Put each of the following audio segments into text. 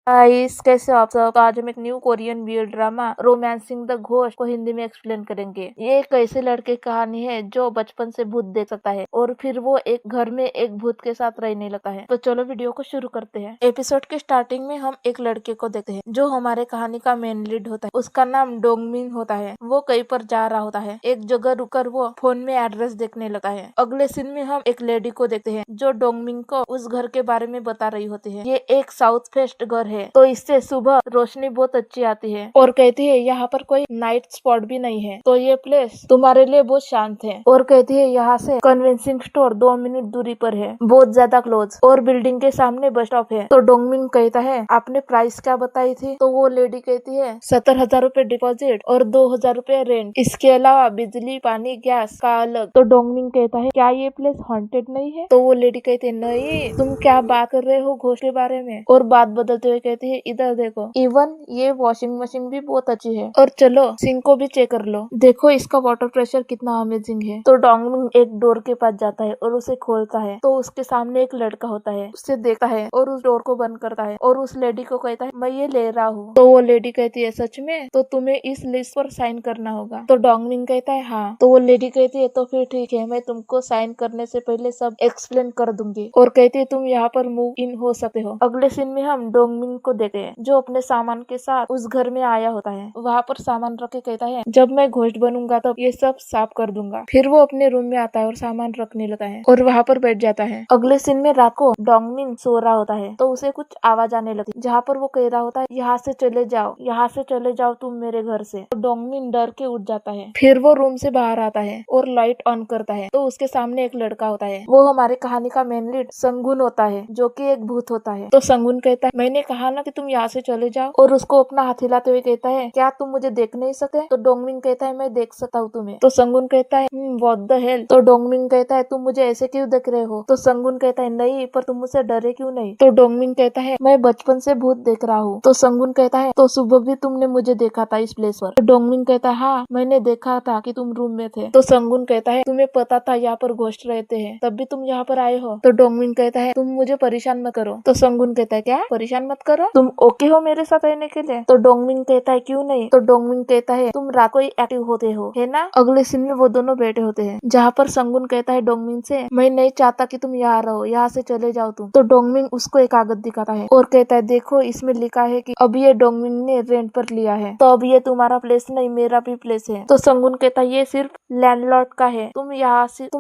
Guys, कैसे हो आप सब। तो आज हम एक new Korean BL drama romancing the ghost को हिंदी में एक्सप्लेन करेंगे। ये एक ऐसे लड़के की कहानी है जो बचपन से भूत देख सकता है और फिर वो एक घर में एक भूत के साथ रहने लगता है। तो चलो वीडियो को शुरू करते हैं। एपिसोड के स्टार्टिंग में हम एक लड़के को देखते हैं जो हमारे कहानी का मेन लीड होता है। उसका नाम डोंगमिन होता है। वो कहीं पर जा रहा होता है। एक जगह रुककर वो फोन में एड्रेस देखने लगा है। अगले सीन में हम एक लेडी को देखते हैं जो डोंगमिन को उस घर के बारे में बता रही होती है। ये एक साउथ फेस्ट घर है, तो इससे सुबह रोशनी बहुत अच्छी आती है और कहती है यहाँ पर कोई नाइट स्पॉट भी नहीं है, तो ये प्लेस तुम्हारे लिए बहुत शांत है। और कहती है यहाँ से कन्वेंसिंग स्टोर 2 मिनट दूरी पर है, बहुत ज्यादा क्लोज, और बिल्डिंग के सामने बस स्टॉप है। तो डोंगमिन कहता है आपने प्राइस क्या बताई थी? तो वो लेडी कहती है 70,000 रूपए डिपॉजिट और 2,000 रूपए रेंट, इसके अलावा बिजली पानी गैस का अलग। तो डोंगमिन कहता है क्या ये प्लेस हॉन्टेड नहीं है? तो वो लेडी कहती है नहीं, तुम क्या बात कर रहे हो घोस्ट के बारे में। और बात बदलते हुए कहती है इधर देखो, इवन ये वॉशिंग मशीन भी बहुत अच्छी है, और चलो सिंक को भी चेक कर लो, देखो इसका वाटर प्रेशर कितना अमेजिंग है। तो डोंगमिन एक डोर के पास जाता है और उसे खोलता है, तो उसके सामने एक लड़का होता है, उसे देखता है और उस डोर को बंद करता है और उस लेडी को कहता है मैं ये ले रहा हूँ। तो वो लेडी कहती है सच में? तो तुम्हें इस लिस्ट पर साइन करना होगा। तो डोंगमिन कहता है हाँ। तो वो लेडी कहती है तो फिर ठीक है, मैं तुमको साइन करने से पहले सब एक्सप्लेन कर दूंगी, और कहती है तुम यहाँ पर मूव इन हो सकते हो। अगले सीन में हम डोंगमिन को देखते हैं जो अपने सामान के साथ उस घर में आया होता है। वहाँ पर सामान रख के कहता है जब मैं घोस्ट बनूंगा तब ये सब साफ कर दूंगा। फिर वो अपने रूम में आता है और सामान रखने लगता है और वहाँ पर बैठ जाता है। अगले सीन में रात को डोंगमिन सो रहा होता है, तो उसे कुछ आवाज आने लगती, जहाँ पर वो कह रहा होता है यहाँ से चले जाओ, यहाँ से चले जाओ तुम मेरे घर से। तो डोंगमिन डर के उठ जाता है। फिर वो रूम से बाहर आता है और लाइट ऑन करता है, तो उसके सामने एक लड़का होता है। वो हमारे कहानी का मेन लीड संगुन होता है, जो कि एक भूत होता है। तो संगुन कहता है मैंने कहा ना कि तुम यहाँ से चले जाओ, और उसको अपना हाथ हिलाते हुए कहता है क्या तुम मुझे देख नहीं सकते? तो डोंगमिन कहता है मैं देख सकता हूँ तुम्हें। तो संगुन कहता है व्हाट द हेल? तो डोंगमिन कहता है तुम मुझे ऐसे क्यों देख रहे हो? तो संगुन कहता है नहीं, पर तुम मुझसे डरे क्यों नहीं? तो डोंगमिन कहता है मैं बचपन से भूत देख रहा हूँ। तो संगुन कहता है तो सुबह भी तुमने मुझे देखा था इस प्लेस पर? तो डोंगमिन कहता है हाँ, मैंने देखा था कि तुम रूम में थे। तो संगुन कहता है तुम्हें पता था यहाँ पर घोस्ट रहते हैं, तब भी तुम यहाँ पर आए हो? तो डोंगमिन कहता है तुम मुझे परेशान मत करो। तो संगुन कहता है क्या परेशान मत करो? तुम ओके हो मेरे साथ रहने के लिए? तो डोंगमिन कहता है क्यों नहीं? तो डोंगमिन कहता है तुम रात को ही एक्टिव होते हो, है ना? अगले सीन में वो दोनों बैठे होते हैं, जहाँ पर संगुन कहता है डोंगमिन से मैं नहीं चाहता कि तुम यहाँ रहो, यहाँ से चले जाओ तुम। तो डोंगमिन उसको एक कागज दिखाता है और कहता है देखो इसमें लिखा है कि अब ये डोंगमिन ने रेंट पर लिया है, तो अब ये तुम्हारा प्लेस नहीं मेरा भी प्लेस है। तो संगुन कहता है ये सिर्फ लैंडलॉर्ड का है, तुम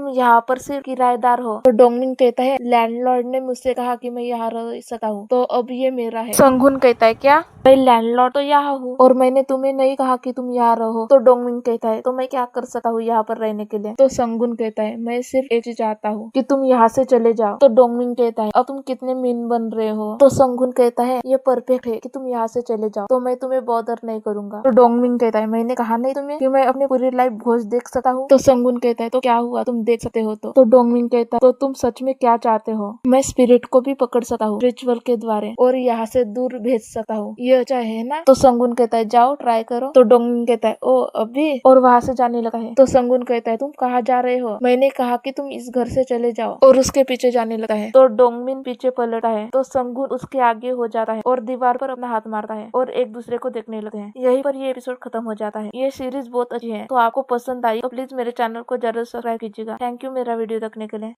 यहाँ पर सिर्फ किराएदार हो। तो डोंगमिन कहता है लैंडलॉर्ड ने मुझसे कहा कि मैं यहाँ रह सकता हूँ, तो अब ये मेरा है। संगुन कहता है क्या? मैं लैंडलॉर्ड तो यहाँ हूँ और मैंने तुम्हें नहीं कहा कि तुम यहाँ रहो। तो डोंगमिन कहता है तो मैं क्या कर सकता हूँ यहाँ पर रहने के लिए? तो संगुन कहता है मैं सिर्फ एक चीज चाहता हूँ कि तुम यहाँ से चले जाओ। तो डोंगमिन कहता है अब तुम कितने मीन बन रहे हो? तो संगुन कहता है ये परफेक्ट है कि तुम यहाँ से चले जाओ, तो मैं तुम्हें बॉदर नहीं करूंगा। तो डोंगमिन कहता है मैंने कहा नहीं तुम्हें कि मैं अपनी पूरी लाइफ घोस्ट देख सकता हूँ? तो संगुन कहता है तो क्या हुआ, तुम देख सकते हो? तो डोंगमिन कहता है तो तुम सच में क्या चाहते हो? मैं स्पिरिट को भी पकड़ सकता हूँ रिचुअल के द्वारा और यहाँ से दूर भेज सकता हूँ, ये अच्छा है ना? तो संगुन कहता है जाओ ट्राई करो। तो डोंगमिन कहता है ओ अभी, और वहाँ से जाने लगा है। तो संगुन कहता है तुम कहाँ जा रहे हो? मैंने कहा कि तुम इस घर से चले जाओ, और उसके पीछे जाने लगा है। तो डोंगमिन पीछे पलटा है, तो संगुन उसके आगे हो जाता है और दीवार पर अपना हाथ मारता है और एक दूसरे को देखने लगते हैं। यहीं पर ये एपिसोड खत्म हो जाता है। ये सीरीज बहुत अच्छी है, तो आपको पसंद आई तो प्लीज मेरे चैनल को जरूर सब्सक्राइब कीजिएगा। थैंक यू मेरा वीडियो देखने के लिए।